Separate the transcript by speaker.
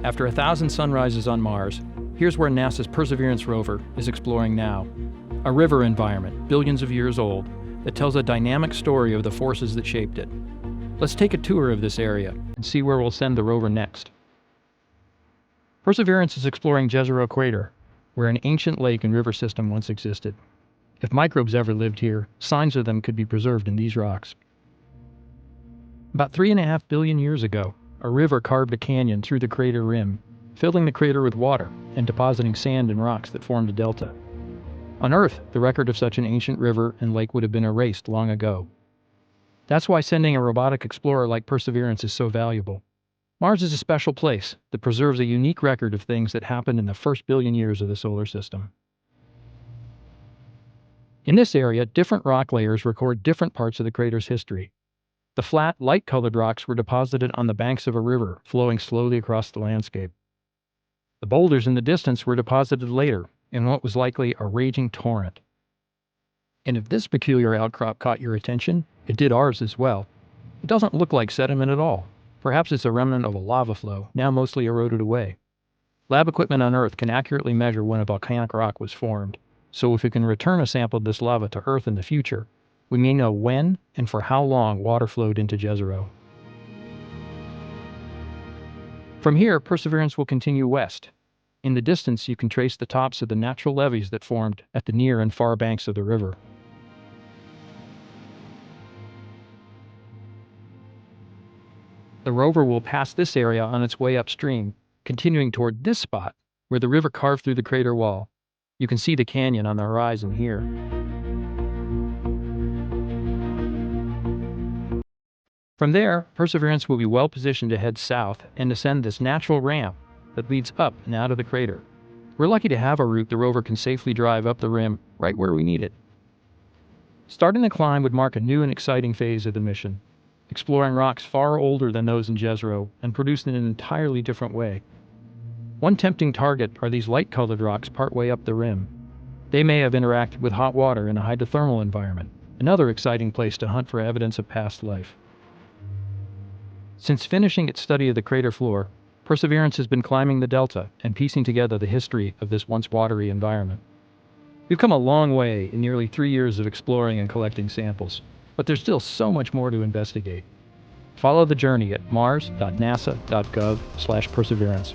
Speaker 1: After 1,000 sunrises on Mars, here's where NASA's Perseverance rover is exploring now. A river environment, billions of years old, that tells a dynamic story of the forces that shaped it. Let's take a tour of this area and see where we'll send the rover next. Perseverance is exploring Jezero Crater, where an ancient lake and river system once existed. If microbes ever lived here, signs of them could be preserved in these rocks. About 3.5 billion years ago, a river carved a canyon through the crater rim, filling the crater with water and depositing sand and rocks that formed a delta. On Earth, the record of such an ancient river and lake would have been erased long ago. That's why sending a robotic explorer like Perseverance is so valuable. Mars is a special place that preserves a unique record of things that happened in the first billion years of the solar system. In this area, different rock layers record different parts of the crater's history. The flat, light-colored rocks were deposited on the banks of a river flowing slowly across the landscape. The boulders in the distance were deposited later in what was likely a raging torrent. And if this peculiar outcrop caught your attention, it did ours as well. It doesn't look like sediment at all. Perhaps it's a remnant of a lava flow, now mostly eroded away. Lab equipment on Earth can accurately measure when a volcanic rock was formed, so if we can return a sample of this lava to Earth in the future, we may know when and for how long water flowed into Jezero. From here, Perseverance will continue west. In the distance, you can trace the tops of the natural levees that formed at the near and far banks of the river. The rover will pass this area on its way upstream, continuing toward this spot, where the river carved through the crater wall. You can see the canyon on the horizon here. From there, Perseverance will be well positioned to head south and ascend this natural ramp that leads up and out of the crater. We're lucky to have a route the rover can safely drive up the rim right where we need it. Starting the climb would mark a new and exciting phase of the mission, exploring rocks far older than those in Jezero and produced in an entirely different way. One tempting target are these light-colored rocks partway up the rim. They may have interacted with hot water in a hydrothermal environment, another exciting place to hunt for evidence of past life. Since finishing its study of the crater floor, Perseverance has been climbing the delta and piecing together the history of this once watery environment. We've come a long way in nearly 3 years of exploring and collecting samples, but there's still so much more to investigate. Follow the journey at mars.nasa.gov/perseverance.